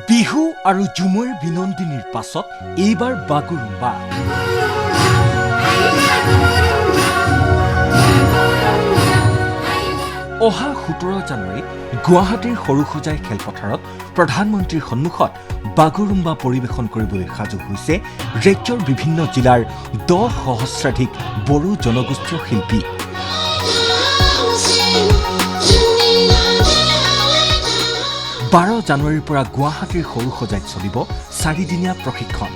বিহু আৰু ঝুমুৰ বিনন্দিনীৰ পাছত এইবাৰ বাগুৰুম্বা। অহা 17 জানুৱাৰীত গুৱাহাটীৰ সৰুসজাই খেলপথাৰত প্ৰধানমন্ত্ৰীৰ সন্মুখত বাগুৰুম্বা পৰিৱেশন কৰিবলৈ সাজু হৈছে ৰাজ্যৰ বিভিন্ন জিলাৰ 10 সহস্ৰাধিক বড়ো জনগোষ্ঠীয় শিল্পী। 12 জানুৱাৰীৰ পৰা গুৱাহাটীৰ সৰুসজাইত চলিব 4দিনীয়া প্ৰশিক্ষণ।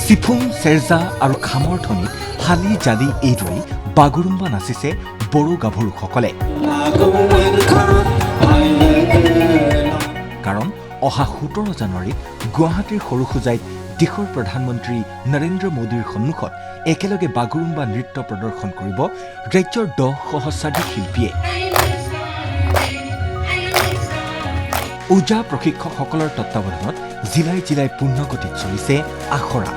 চিফুং, চেৰজা আৰু খামৰ ধ্বনিত হালি জালি এইদৰেই বাগুৰুম্বা নাচিছে বড়ো গাভৰুসকলে। কাৰণ অহা 17 জানুৱাৰীত গুৱাহাটীৰ সৰুসজাইত দেশৰ প্ৰধানমন্ত্ৰী নৰেন্দ্ৰ মোদীৰ সন্মুখত একেলগে বাগুৰুম্বা নৃত্য প্ৰদৰ্শন কৰিব ৰাজ্যৰ 10 সহস্ৰাধিক শিল্পীয়ে। ওজা প্ৰশিক্ষকসকলৰ তত্বাৱধানত জিলাই জিলাই পূৰ্ণগতিত চলিছে আখৰা।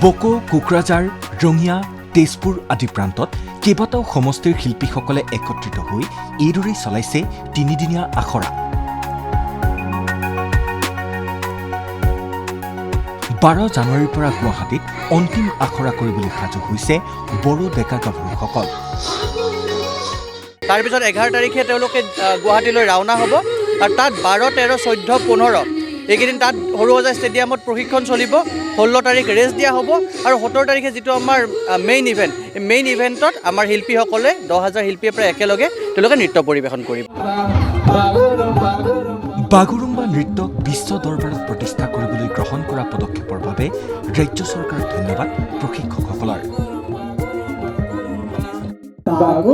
বকো, কোকৰাঝাৰ, ৰঙিয়া, তেজপুৰ আদি প্ৰান্তত কেইবাটাও সমষ্টিৰ শিল্পীসকলে একত্ৰিত হৈ এইদৰেই চলাইছে 3দিনীয়া আখৰা। 12 জানুৱাৰীৰ পৰা গুৱাহাটীত অন্তিম আখৰা কৰিবলৈ সাজু হৈছে বড়ো ডেকা গাভৰুসকল। তাৰপিছত 11 তাৰিখে তেওঁলোকে গুৱাহাটীলৈ ৰাওনা হ'ব আৰু তাত 12, 13, 14, 15 এইকেইদিন তাত সৰুসজাই ষ্টেডিয়ামত প্ৰশিক্ষণ চলিব। 16 তাৰিখ ৰেষ্ট দিয়া হ'ব আৰু 17 তাৰিখে যিটো আমাৰ মেইন ইভেণ্ট, এই মেইন ইভেণ্টত আমাৰ শিল্পীসকলে 10,000 শিল্পীয়ে প্ৰায় একেলগে তেওঁলোকে নৃত্য পৰিৱেশন কৰিব। বাগুৰুম্বা নৃত্যক বিশ্ব দৰবাৰত প্ৰতিষ্ঠা কৰিবলৈ গ্ৰহণ কৰা পদক্ষেপৰ বাবে ৰাজ্য চৰকাৰক ধন্যবাদ প্ৰশিক্ষকসকলৰ।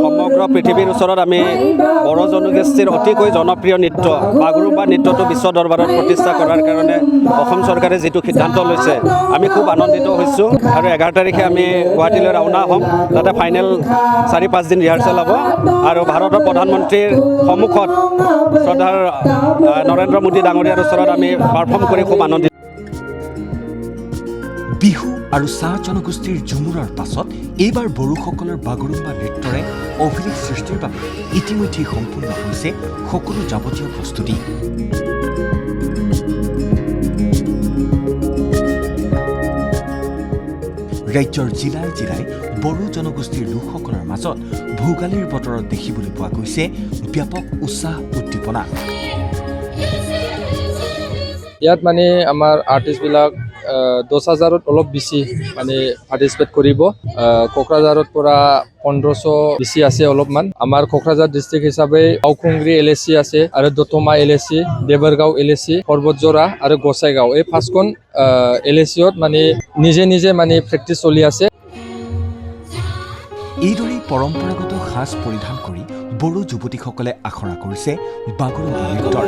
সমগ্ৰ পৃথিৱীৰ ওচৰত আমি বড়ো জনগোষ্ঠীৰ অতিকৈ জনপ্ৰিয় নৃত্য বাগুৰুম্বা নৃত্যটো বিশ্ব দৰবাৰত প্ৰতিষ্ঠা কৰাৰ কাৰণে অসম চৰকাৰে যিটো সিদ্ধান্ত লৈছে আমি খুব আনন্দিত হৈছোঁ। আৰু 11 তাৰিখে আমি গুৱাহাটীলৈ ৰাওনা হ'ম। তাতে ফাইনেল 4-5 দিন ৰিহাৰ্চেল হ'ব আৰু ভাৰতৰ প্ৰধানমন্ত্ৰীৰ সন্মুখত শ্ৰদ্ধাৰ নৰেন্দ্ৰ মোদী ডাঙৰীয়াৰ ওচৰত আমি পাৰফৰ্ম কৰি খুব আনন্দিত। বিহু আৰু চাহ জনগোষ্ঠীৰ ঝুমুৰৰ পাছত এইবাৰ বড়োসকলৰ বাগুৰুম্বা নৃত্যৰে অভিলেখ সৃষ্টিৰ বাবে ইতিমধ্যে সম্পূৰ্ণ হৈছে সকলো যাৱতীয় প্ৰস্তুতি। ৰাজ্যৰ জিলাই জিলাই বড়ো জনগোষ্ঠীৰ লোকসকলৰ মাজত ভোগালীৰ বতৰত দেখিবলৈ পোৱা গৈছে ব্যাপক উৎসাহ উদ্দীপনা। ইয়াত মানে আমাৰ আৰ্টিষ্টবিলাক 10,000ত অলপ বেছি মানে পাৰ্টিচিপেট কৰিব। কোকৰাঝাৰৰ পৰা 1500 বেছি আছে অলপমান। আমাৰ কোকৰাঝাৰ ডিষ্ট্ৰিক্ট হিচাপে আওখুংগ্ৰী LAC আছে আৰু দতমা LAC, দেৱৰগাঁও LAC, পৰ্বতজোৰা আৰু গোসাইগাঁও এই 5খন LACত মানে নিজে মানে প্ৰেক্টিচ চলি আছে। এইদৰেই পৰম্পৰাগত সাজ পৰিধান কৰি বড়ো যুৱতীসকলে আখৰা কৰিছে বাগুৰুম্বা নৃত্যৰ।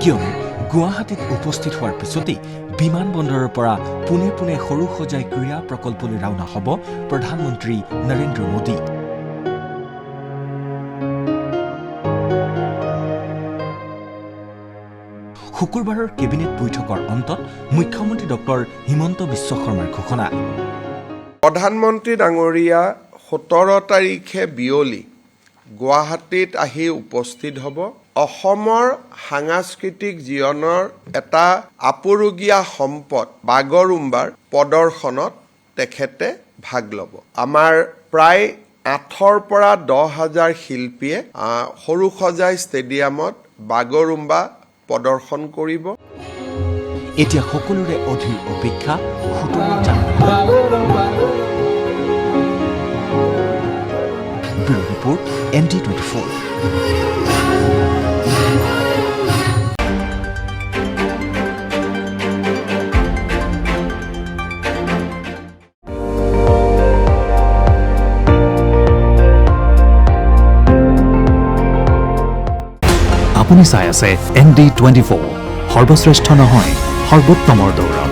কিয়নো গুৱাহাটীত উপস্থিত হোৱাৰ পিছতেই বিমানবন্দৰৰ পৰা পোনে পোনে সৰুসজাই ক্ৰীড়া প্ৰকল্পলৈ ৰাওনা হ'ব প্ৰধানমন্ত্ৰী নৰেন্দ্ৰ মোদী। শুকুৰবাৰৰ কেবিনেট বৈঠকৰ অন্তত মুখ্যমন্ত্ৰী ডক্টৰ হিমন্ত বিশ্ব শৰ্মাৰ ঘোষণা। প্ৰধানমন্ত্ৰী ডাঙৰীয়া 17 তাৰিখে বিয়লি গুৱাহাটীত আহি উপস্থিত হ'ব। অসমৰ সাংস্কৃতিক জীৱনৰ এটা আপুৰুগীয়া সম্পদ বাগুৰুম্বাৰ প্ৰদৰ্শনত তেখেতে ভাগ ল'ব। আমাৰ প্ৰায় 8,000 পৰা 10,000 শিল্পীয়ে সৰুসজাই ষ্টেডিয়ামত বাগুৰুম্বা প্ৰদৰ্শন কৰিব। এতিয়া সকলোৰে অধীৰ অপেক্ষা 17 জানুৱাৰী। Bureau report ND24। আপুনি চাই আছে ND24, সৰ্বশ্ৰেষ্ঠ নহয় সৰ্বোত্তমৰ দৌৰা।